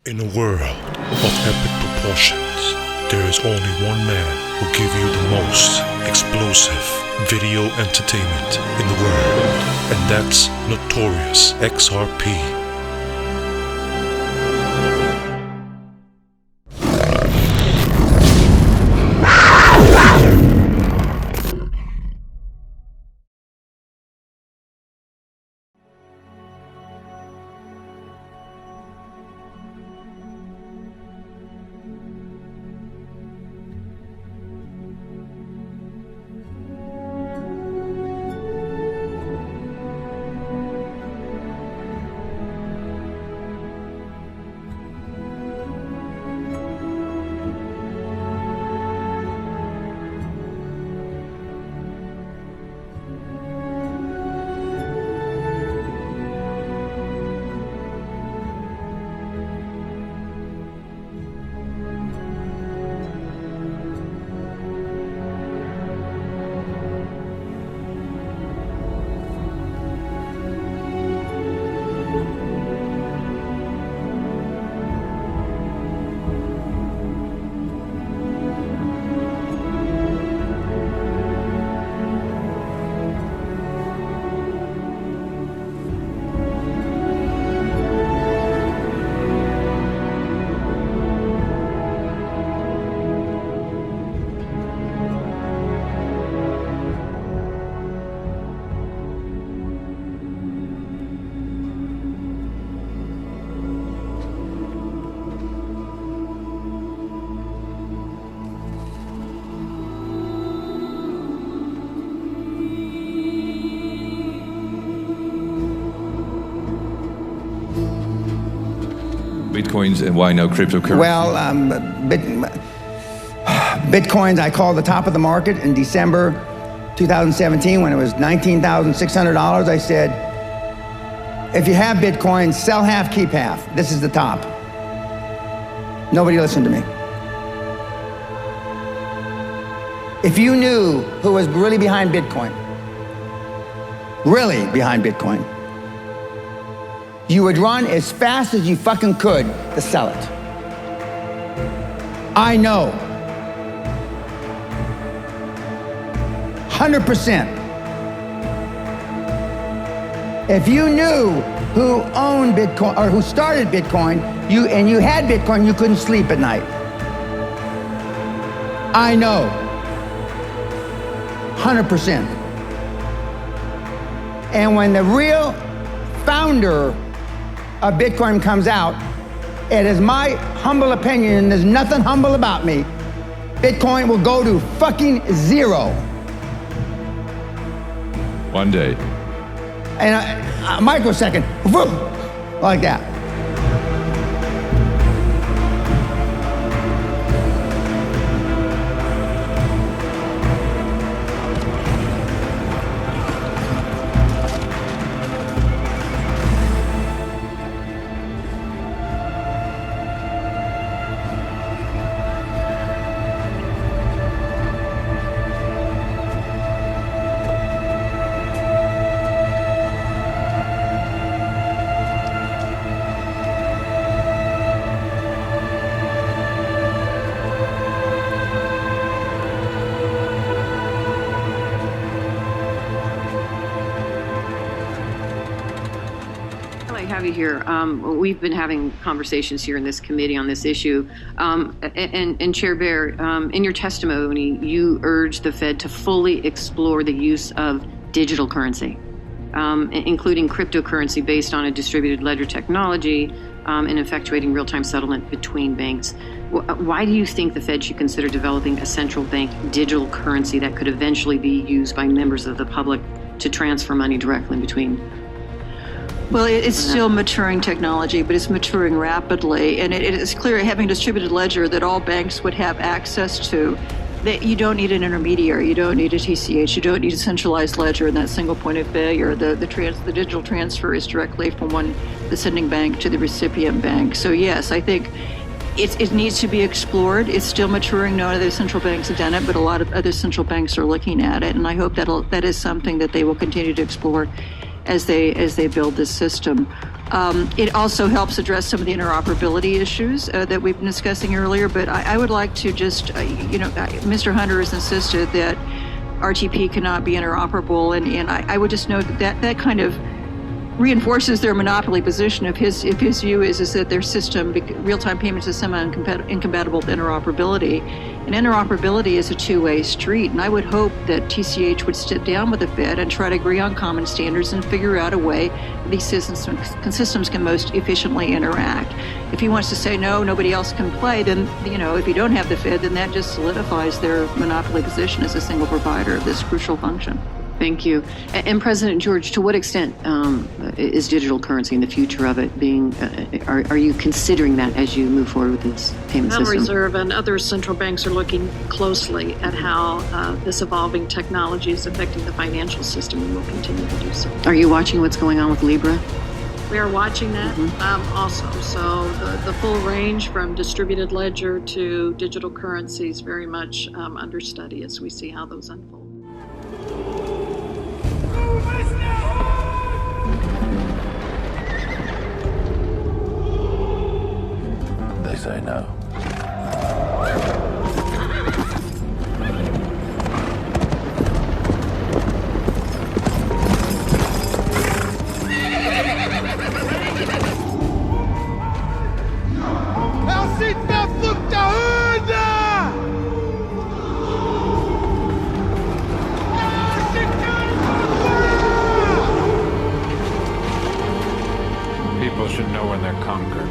In a world of epic proportions, there is only one man who give you the most explosive video entertainment in the world, and that's notoriousxrp. Bitcoins and why now cryptocurrency? Well, Bitcoins, I called the top of the market in December 2017 when it was $19,600. I said, if you have Bitcoin, sell half, keep half. This is the top. Nobody listened to me. If you knew who was really behind Bitcoin, you would run as fast as you fucking could to sell it. I know. 100%. If you knew who owned Bitcoin or who started Bitcoin, and you had Bitcoin, you couldn't sleep at night. I know. 100%. And when the real founder of Bitcoin comes out, it is my humble opinion, and there's nothing humble about me, Bitcoin will go to fucking zero. One day. And a microsecond, whoop, like that. Have you here. We've been having conversations here in this committee on this issue. And Chair Bear, in your testimony, you urged the Fed to fully explore the use of digital currency, including cryptocurrency based on a distributed ledger technology and effectuating real-time settlement between banks. Why do you think the Fed should consider developing a central bank digital currency that could eventually be used by members of the public to transfer money directly between? Well, it's still maturing technology, but it's maturing rapidly. And it is clear, having a distributed ledger that all banks would have access to, that you don't need an intermediary, you don't need a TCH, you don't need a centralized ledger and that single point of failure. The digital transfer is directly from the sending bank to the recipient bank. So yes, I think it needs to be explored. It's still maturing. No other central banks have done it, but a lot of other central banks are looking at it. And I hope that is something that they will continue to explore as they build this system. It also helps address some of the interoperability issues that we've been discussing earlier, but I would like to just, Mr. Hunter has insisted that RTP cannot be interoperable, and I would just note that kind of reinforces their monopoly position if his view is that their system, real-time payment system, is incompatible with interoperability. And interoperability is a two-way street, and I would hope that TCH would sit down with the Fed and try to agree on common standards and figure out a way these systems can most efficiently interact. If he wants to say no, nobody else can play, then, if you don't have the Fed, then that just solidifies their monopoly position as a single provider of this crucial function. Thank you. And President George, to what extent is digital currency and the future of it being, are you considering that as you move forward with this payment system? The Federal Reserve and other central banks are looking closely at how this evolving technology is affecting the financial system, and will continue to do so. Are you watching what's going on with Libra? We are watching that also. So the full range from distributed ledger to digital currencies very much under study as we see how those unfold. They say no. People should know when they're conquered.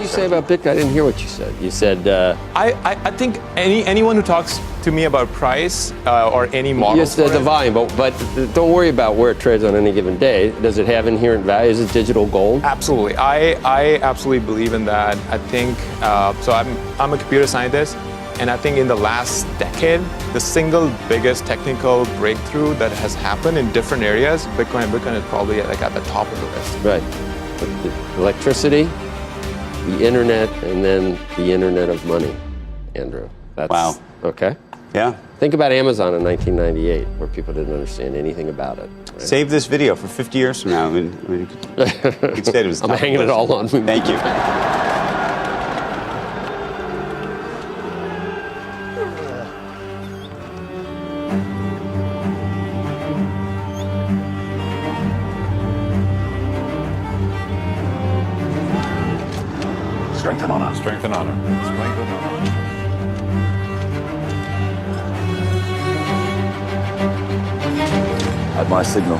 Say about Bitcoin? I didn't hear what you said. You said I think anyone who talks to me about price or any model. Yes, the volume, but don't worry about where it trades on any given day. Does it have inherent value? Is it digital gold? Absolutely. I absolutely believe in that. I think so. I'm a computer scientist, and I think in the last decade, the single biggest technical breakthrough that has happened in different areas, Bitcoin is probably like at the top of the list. Right. But the electricity, the internet, and then the internet of money, Andrew. That's, wow. Okay. Yeah. Think about Amazon in 1998, where people didn't understand anything about it. Right? Save this video for 50 years from now. You could say it was. I'm hanging it all on. Thank you. Strength and honor. Strength and honor. Strength and honor. At my signal,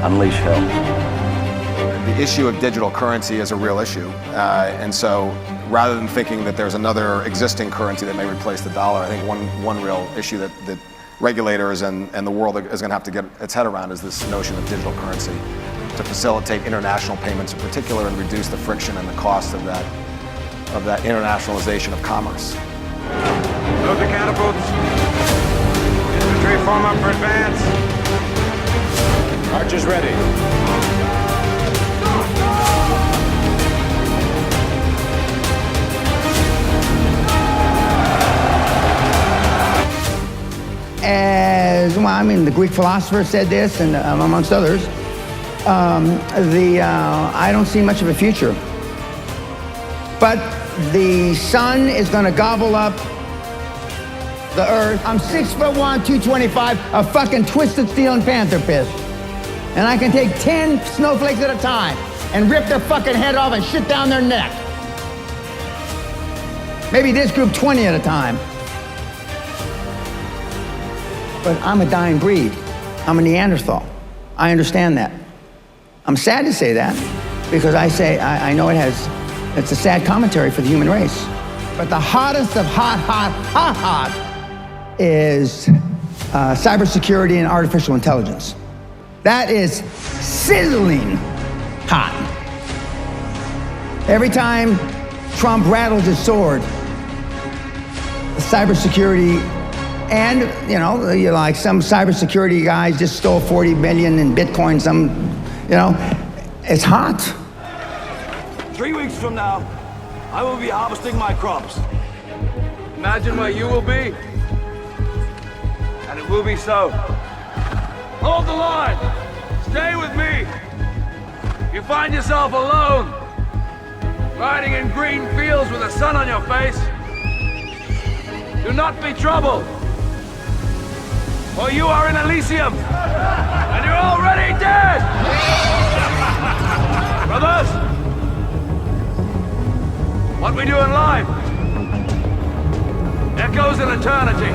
unleash hell. The issue of digital currency is a real issue. And so rather than thinking that there's another existing currency that may replace the dollar, I think one real issue that regulators and the world is going to have to get its head around is this notion of digital currency to facilitate international payments in particular and reduce the friction and the cost of that internationalization of commerce. Load the catapults. Infantry form up for advance. Archers ready. The Greek philosopher said this, and amongst others, I don't see much of a future. But the sun is going to gobble up the earth. I'm 6'1", 225, a fucking twisted steel and panther piss. And I can take 10 snowflakes at a time and rip their fucking head off and shit down their neck. Maybe this group 20 at a time. But I'm a dying breed. I'm a Neanderthal. I understand that. I'm sad to say that because I know it's a sad commentary for the human race. But the hottest of hot is cybersecurity and artificial intelligence. That is sizzling hot. Every time Trump rattles his sword, cybersecurity, and like some cybersecurity guys just stole 40 million in Bitcoin, it's hot. 3 weeks from now, I will be harvesting my crops. Imagine where you will be, and it will be so. Hold the line. Stay with me. If you find yourself alone, riding in green fields with the sun on your face, do not be troubled. For you are in Elysium, and you're already dead! Brothers, what we do in life echoes in eternity.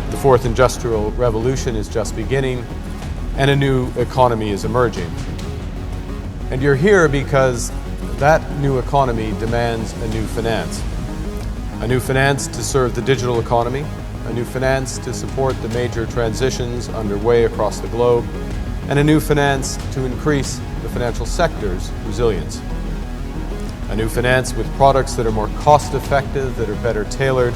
The fourth industrial revolution is just beginning, and a new economy is emerging. And you're here because that new economy demands a new finance. A new finance to serve the digital economy, a new finance to support the major transitions underway across the globe, and a new finance to increase the financial sector's resilience. A new finance with products that are more cost-effective, that are better tailored.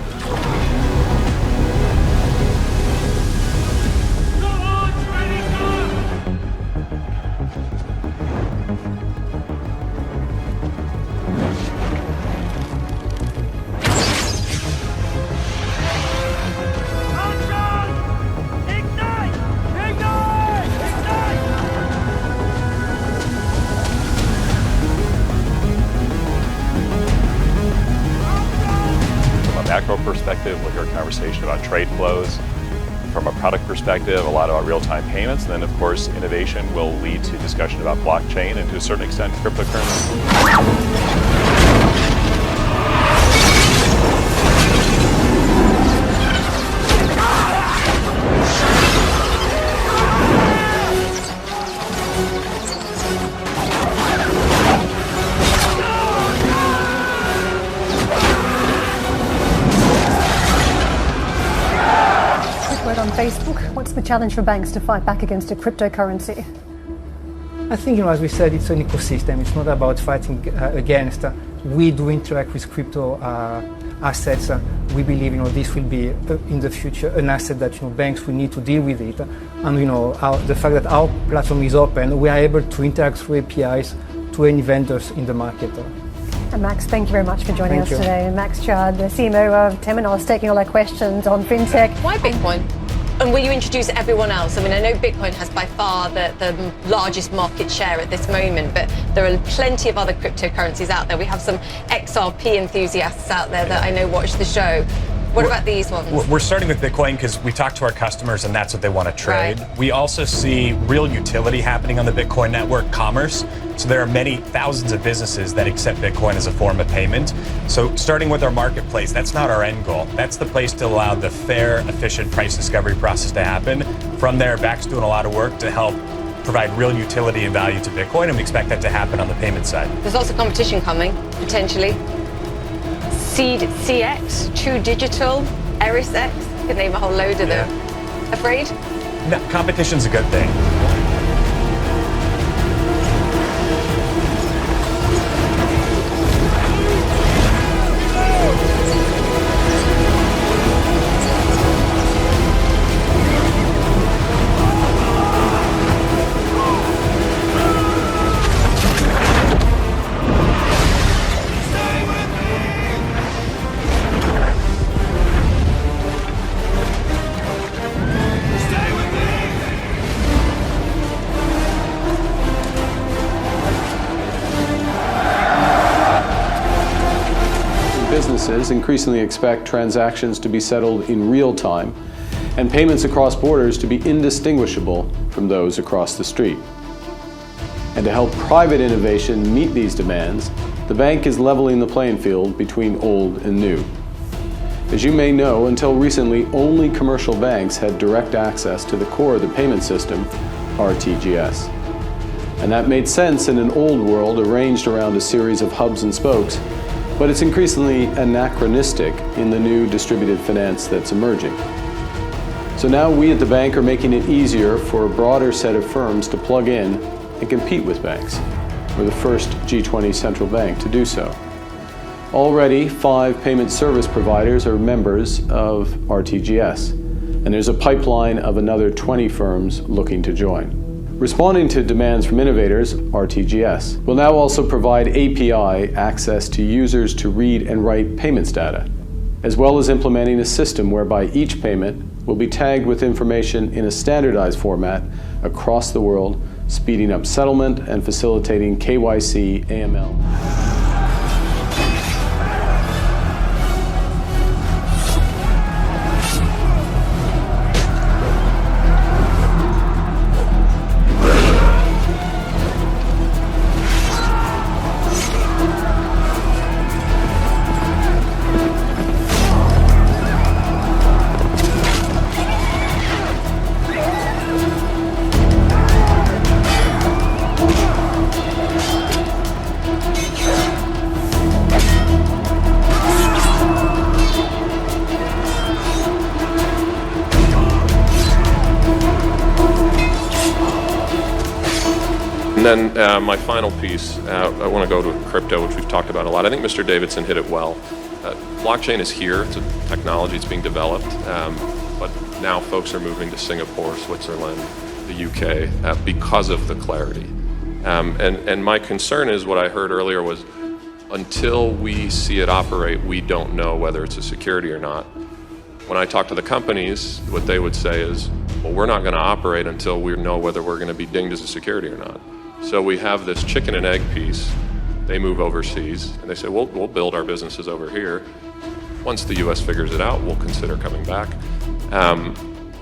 Macro perspective, we'll hear a conversation about trade flows. From a product perspective, a lot about real-time payments. And then, of course, innovation will lead to discussion about blockchain and, to a certain extent, cryptocurrency. On Facebook, what's the challenge for banks to fight back against a cryptocurrency? I think, as we said, it's an ecosystem. It's not about fighting against. We do interact with crypto assets. We believe, this will be in the future an asset that banks will need to deal with it. And the fact that our platform is open, we are able to interact through APIs to any vendors in the market. And Max, thank you very much for joining us today. And Max Judd, the CMO of Temenos, taking all our questions on fintech. Why Bitcoin? And will you introduce everyone else? I mean, I know Bitcoin has by far the largest market share at this moment, but there are plenty of other cryptocurrencies out there. We have some XRP enthusiasts out there that I know watch the show. What about these ones? We're starting with Bitcoin because we talk to our customers and that's what they want to trade. Right. We also see real utility happening on the Bitcoin network, commerce. So there are many thousands of businesses that accept Bitcoin as a form of payment. So starting with our marketplace, that's not our end goal. That's the place to allow the fair, efficient price discovery process to happen. From there, Back's doing a lot of work to help provide real utility and value to Bitcoin, and we expect that to happen on the payment side. There's lots of competition coming, potentially. Seed CX, True Digital, ErisX, you could name a whole load of them. Afraid? No, competition's a good thing. Businesses increasingly expect transactions to be settled in real time and payments across borders to be indistinguishable from those across the street. And to help private innovation meet these demands, the bank is leveling the playing field between old and new. As you may know, until recently, only commercial banks had direct access to the core of the payment system, RTGS. And that made sense in an old world arranged around a series of hubs and spokes, but it's increasingly anachronistic in the new distributed finance that's emerging. So now we at the bank are making it easier for a broader set of firms to plug in and compete with banks. We're the first G20 central bank to do so. Already, 5 payment service providers are members of RTGS, and there's a pipeline of another 20 firms looking to join. Responding to demands from innovators, RTGS will now also provide API access to users to read and write payments data, as well as implementing a system whereby each payment will be tagged with information in a standardized format across the world, speeding up settlement and facilitating KYC AML. And then my final piece, I want to go to crypto, which we've talked about a lot. I think Mr. Davidson hit it well. Blockchain is here. It's a technology. It's being developed. But now folks are moving to Singapore, Switzerland, the UK because of the clarity. And my concern is what I heard earlier was until we see it operate, we don't know whether it's a security or not. When I talk to the companies, what they would say is, well, we're not going to operate until we know whether we're going to be dinged as a security or not. So we have this chicken and egg piece. They move overseas, and they say, we'll build our businesses over here. Once the U.S. figures it out, we'll consider coming back.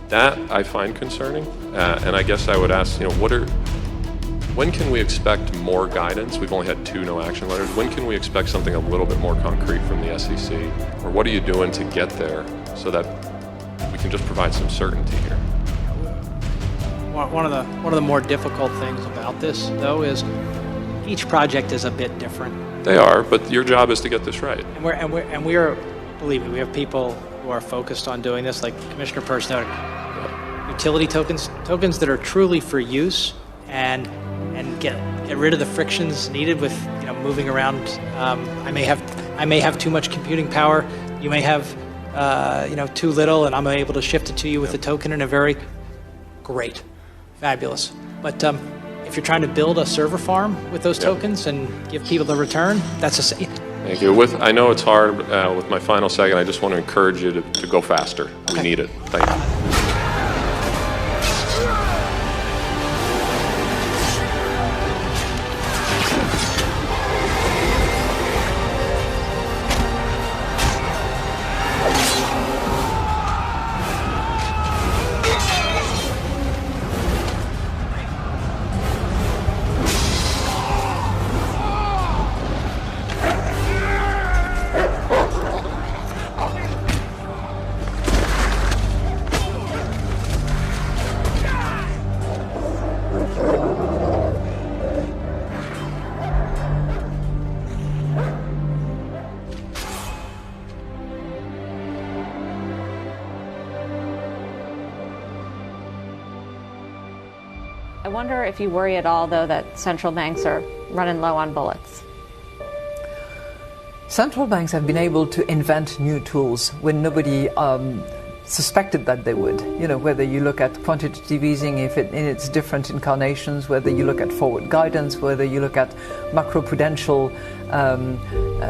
That I find concerning, and I guess I would ask, when can we expect more guidance? We've only had 2 no action letters. When can we expect something a little bit more concrete from the SEC? Or what are you doing to get there so that we can just provide some certainty here? One of the more difficult things about this, though, is each project is a bit different. They are, but your job is to get this right. And we're believe me, we have people who are focused on doing this, like Commissioner Purse noted. Utility tokens that are truly for use and get rid of the frictions needed with moving around. I may have too much computing power. You may have too little, and I'm able to shift it to you with a token in a very great. Fabulous. But if you're trying to build a server farm with those tokens and give people the return, that's a... Thank you. I know it's hard. With my final second, I just want to encourage you to go faster. Okay. We need it. Thank you. I wonder if you worry at all, though, that central banks are running low on bullets. Central banks have been able to invent new tools when nobody suspected that they would. Whether you look at quantitative easing in its different incarnations, whether you look at forward guidance, whether you look at macroprudential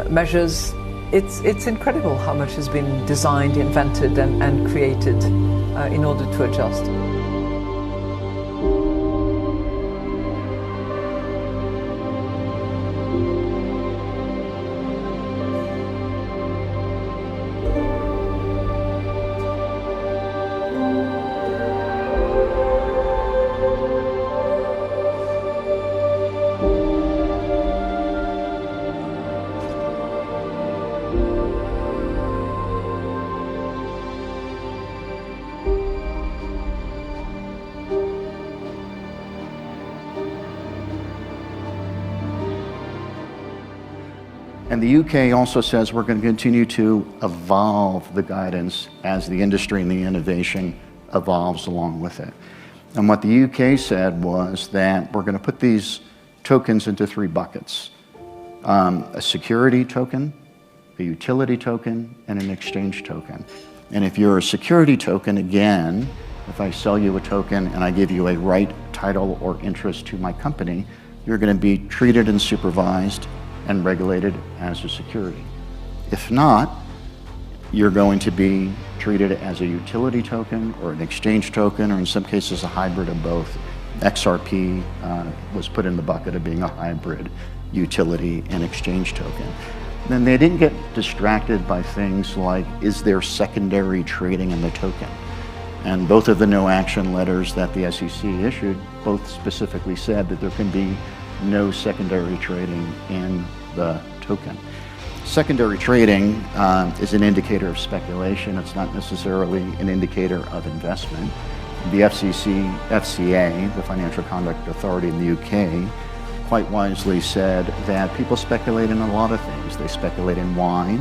measures, it's incredible how much has been designed, invented, and created in order to adjust. And the UK also says we're going to continue to evolve the guidance as the industry and the innovation evolves along with it. And what the UK said was that we're going to put these tokens into three buckets: a security token, a utility token, and an exchange token. And if you're a security token, again, if I sell you a token and I give you a right, title, or interest to my company, you're going to be treated and supervised and regulated as a security. If not, you're going to be treated as a utility token or an exchange token, or in some cases a hybrid of both. XRP was put in the bucket of being a hybrid utility and exchange token. Then they didn't get distracted by things like, is there secondary trading in the token? And both of the no action letters that the SEC issued both specifically said that there can be no secondary trading in the token. Secondary trading is an indicator of speculation. It's not necessarily an indicator of investment. The FCA, the Financial Conduct Authority in the UK, quite wisely said that people speculate in a lot of things. They speculate in wine,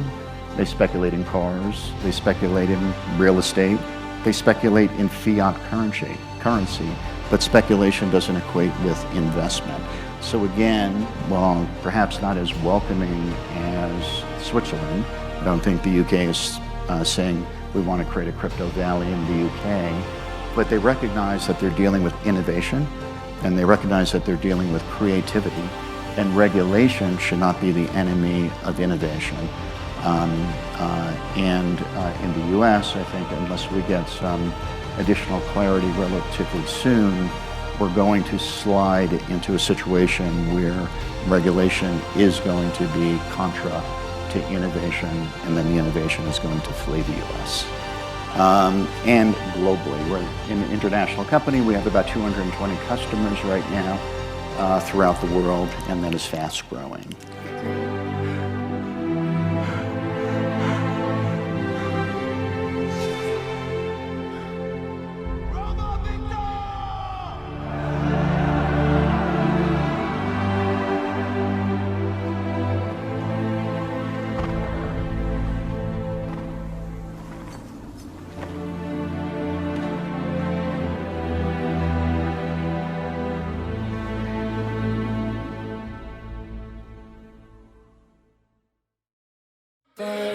they speculate in cars, they speculate in real estate, they speculate in fiat currency, but speculation doesn't equate with investment. So again, while perhaps not as welcoming as Switzerland, I don't think the UK is saying we want to create a crypto valley in the UK, but they recognize that they're dealing with innovation, and they recognize that they're dealing with creativity, and regulation should not be the enemy of innovation. In the US, I think unless we get some additional clarity relatively soon, we're going to slide into a situation where regulation is going to be contra to innovation, and then the innovation is going to flee the US. And globally, we're an international company. We have about 220 customers right now throughout the world, and that is fast growing.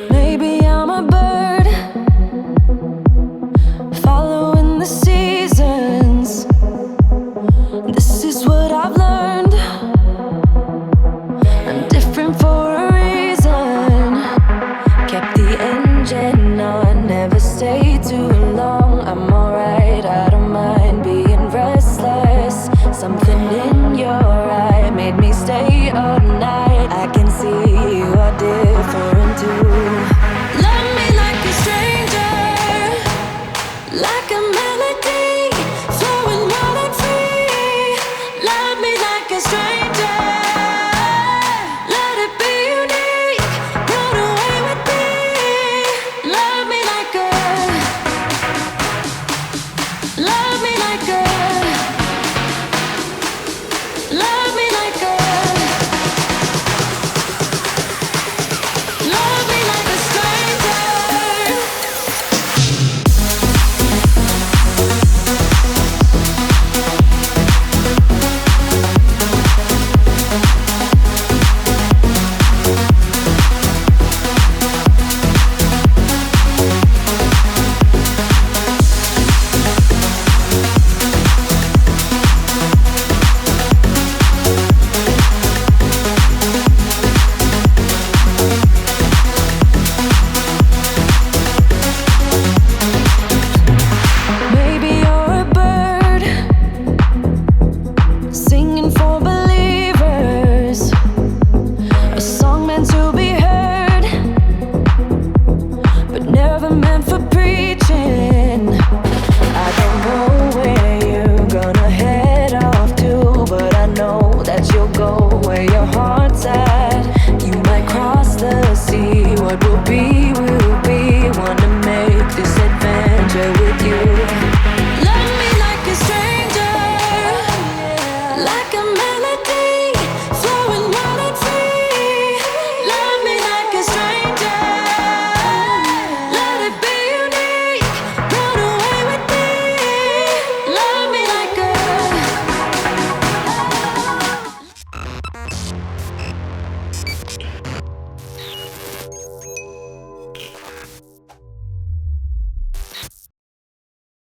Maybe I'm a bird, following the seasons. This is what I've learned. I'm different for a reason. Kept the engine on, never stay too long. I'm alright, I don't mind being restless. Something in